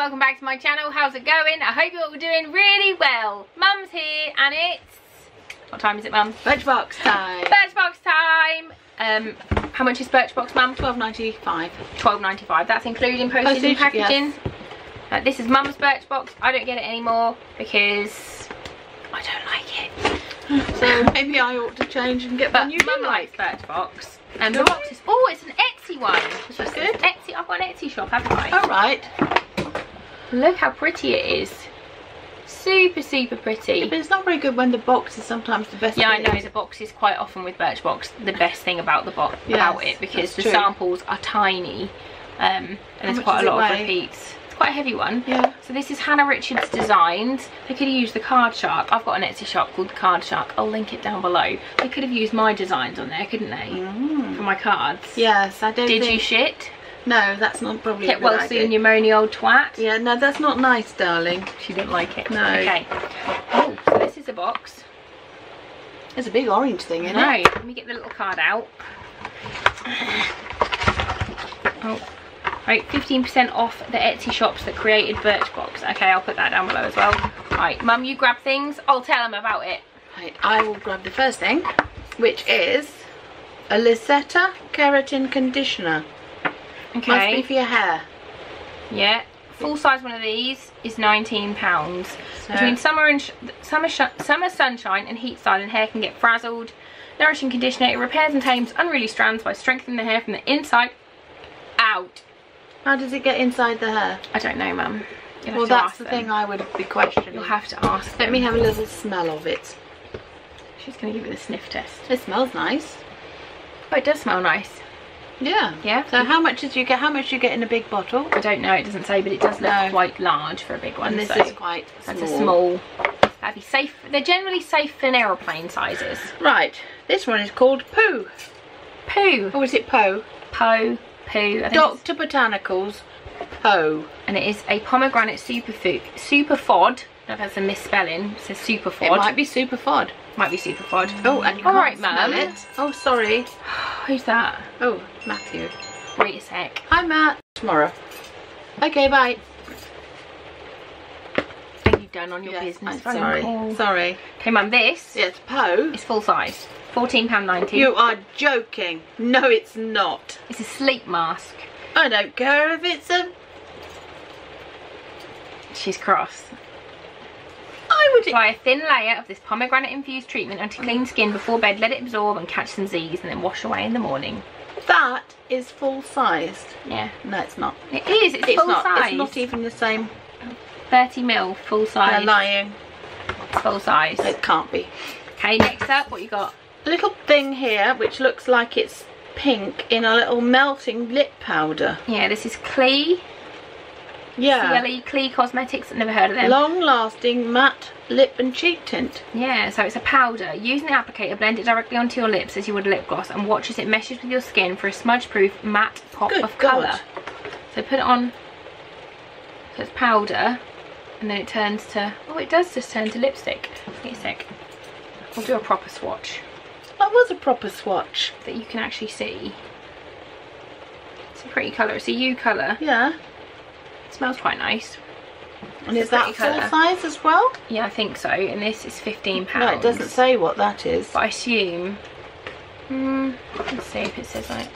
welcome back to my channel. How's it going? I hope you're all doing really well. Mum's here and it's... What time is it, Mum? Birchbox time. Birchbox time. How much is Birchbox, Mum? £12.95. £12.95. That's including postage and packaging? Yes. This is Mum's Birchbox. I don't get it anymore because I don't like it. So maybe I ought to change and get one you Mum like. likes Birchbox. And the box is... Oh, it's an Etsy one. That's good. Etsy. I've got an Etsy shop, haven't I? All right. Look how pretty it is. Super, super pretty. Yeah, but it's not very good when the box is sometimes the best. Yeah, I know. The box is quite often with Birchbox the best thing about the box because the samples are tiny, and there's quite a lot of repeats. It's quite a heavy one. Yeah. So this is Hannah Richards Designs. They could have used the Card Shark. I've got an Etsy shop called the Card Shark. I'll link it down below. They could have used my designs on there, couldn't they? For my cards. Yes, I don't. Did you shit? No, that's not probably Get well soon, you moany old twat. Yeah, no, that's not nice, darling. She didn't like it. No. Okay. Oh, so this is a box. There's a big orange thing in it. Right, let me get the little card out. Oh, right, 15% off the Etsy shops that created Birchbox. Okay, I'll put that down below as well. Right, Mum, you grab things. I'll tell them about it. Right, I will grab the first thing, which is a Lisetta Keratin Conditioner. Okay. Must be for your hair. Yeah. Full size one of these is £19. So Between summer sunshine and heat styling, hair can get frazzled. Nourishing conditioner, it repairs and tames unruly strands by strengthening the hair from the inside out. How does it get inside the hair? I don't know, Mum. Well, that's the thing I would be questioning. You'll have to ask. Let me have a little smell of it. She's going to give it a sniff test. It smells nice. Oh, it does smell nice. Yeah. Yeah. So how much did you get? How much you get in a big bottle? I don't know. It doesn't say, but it does look quite large for a big one. And this is quite small. That's a small. That'd be safe. They're generally safe in aeroplane sizes. Right. This one is called Pooh. Pooh. Or is it Poe? Pooh. Pooh. Dr. Botanicals Poe. And it is a pomegranate superfod. I don't know if that's a misspelling. It says superfod. It might be super fod. Might be superfod. Oh, and you can't smell it. Oh, sorry. Who's that? Oh, Matthew. Wait a sec. Hi, Matt. Tomorrow. Okay, bye. Are you done on your business? Sorry. Sorry. Okay, Mum, this It's Poe. is full size. £14.90. You are joking. No, it's not. It's a sleep mask. I don't care if it's a... She's cross. I would... Apply a thin layer of this pomegranate infused treatment onto clean skin before bed. Let it absorb and catch some Z's and then wash away in the morning. That is full sized. Yeah. No, it's not. It is. It's full size. It's not even the same. 30ml full size. They're lying. It's full size. It can't be. Okay, next up, what you got? A little thing here which looks like it's pink in a little melting lip powder. Yeah, this is Clee. Yeah. CLE, Clee Cosmetics. Never heard of them. Long lasting matte lip and cheek tint. Yeah, so it's a powder. Using the applicator, blend it directly onto your lips as you would a lip gloss and watch as it meshes with your skin for a smudge proof matte pop of colour. So put it on. So it's powder and then it turns to... Oh, it does just turn to lipstick. Wait a sec. We'll do a proper swatch. That was a proper swatch. That you can actually see. It's a pretty colour. It's a U colour. Yeah. It smells quite nice. And is that full size as well? Yeah, I think so. And this is £15. No, it doesn't say what that is. But I assume... let's see if it says on it.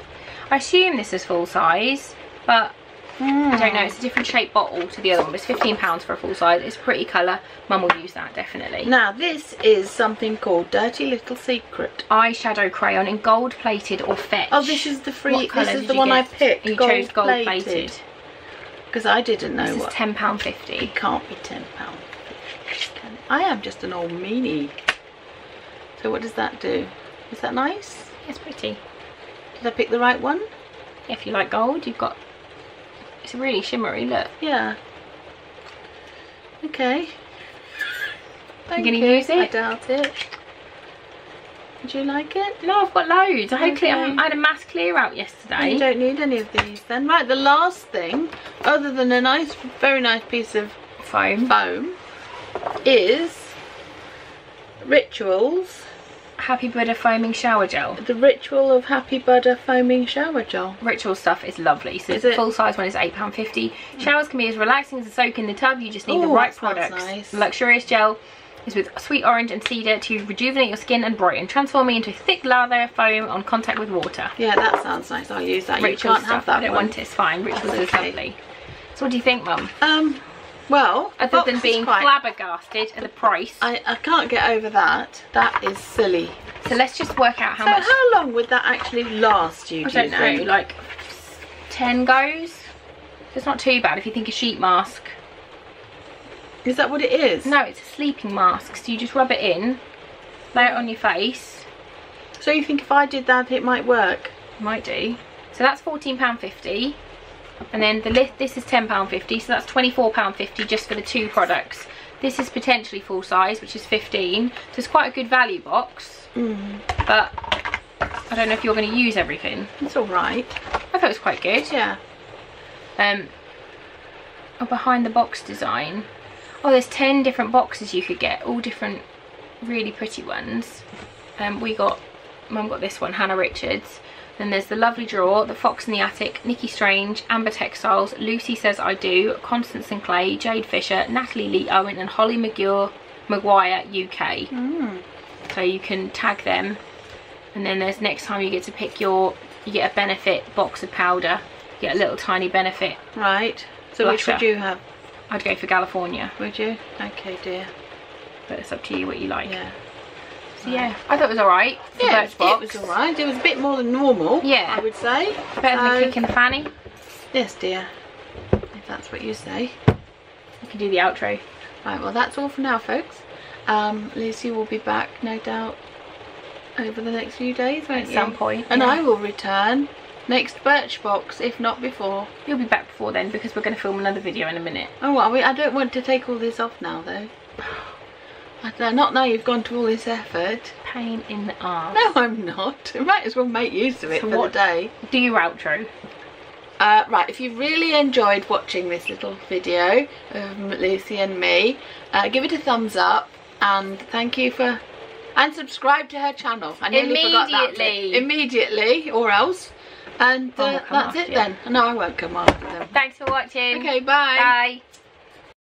I assume this is full size, but I don't know. It's a different shaped bottle to the other one. But it's £15 for a full size. It's a pretty colour. Mum will use that, definitely. Now, this is something called Dirty Little Secret. Eyeshadow crayon in gold plated or fetch. Oh, this is the free... This is the one I picked. You chose gold plated. Because I didn't know what. This is £10.50. It can't be £10. I am just an old meanie. So what does that do? Is that nice? It's pretty. Did I pick the right one? If you like gold, you've got... It's really shimmery, look. Yeah. Okay. You're going to use it? I doubt it. Did you like it? No, I've got loads. I had a mass clear out yesterday. You don't need any of these then. Right, the last thing, other than a nice, very nice piece of foam is Rituals Happy Buddha foaming shower gel. The Ritual of Happy Buddha foaming shower gel. Ritual stuff is lovely. So the full size one is £8.50. Showers can be as relaxing as a soak in the tub. You just need the right products. Nice. The luxurious gel is with sweet orange and cedar to rejuvenate your skin and brighten, transforming into a thick lather foam on contact with water. Yeah, that sounds nice. I'll use that. Ritual you can't stuff. have that. I don't want it. It's fine. Ritual is lovely. So what do you think, Mum? Well, other than being flabbergasted at the price, I can't get over that. That is silly. So let's just work out how much. So how long would that actually last you? I don't know, like 10 goes. So it's not too bad if you think a sheet mask. Is that what it is? No, it's a sleeping mask. So you just rub it in, lay it on your face. So you think if I did that, it might work? Might do. So that's £14.50. And then the list, this is £10.50, so that's £24.50 just for the 2 products. This is potentially full size, which is £15, so it's quite a good value box. But I don't know if you're going to use everything. It's all right. I thought it was quite good. Yeah. Oh, behind the box design. Oh, there's 10 different boxes you could get, all different, really pretty ones. Mum got this one, Hannah Richards. Then there's the Lovely Drawer, The Fox in the Attic, Nikki Strange, Amber Textiles, Lucy Says I Do, Constance and Clay, Jade Fisher, Natalie Lee Owen and Holly Maguire UK. So you can tag them. And then there's next time you get to pick you get a Benefit box of powder. You get a little tiny Benefit. Right. So blusher. Which would you have? I'd go for California. Would you? Okay, dear. But it's up to you what you like. Yeah. So yeah, I thought it was alright. Yeah, it was alright. It was a bit more than normal, yeah, I would say. Better than kicking the fanny. Yes, dear. If that's what you say. You can do the outro. Right, well that's all for now, folks. Lucy will be back, no doubt, over the next few days, won't you? At some point. And I will return next Birchbox, if not before. You'll be back before then because we're going to film another video in a minute. Oh, are we? I don't want to take all this off now, though. Not now you've gone to all this effort. Pain in the arse. No, I'm not. I might as well make use of it for the day. Do your outro. Right, if you've really enjoyed watching this little video of Lucy and me, give it a thumbs up and thank you for... And subscribe to her channel. I nearly forgot that bit. Immediately, or else. And that's it then. No, I won't come after them. Thanks for watching. Okay, bye. Bye.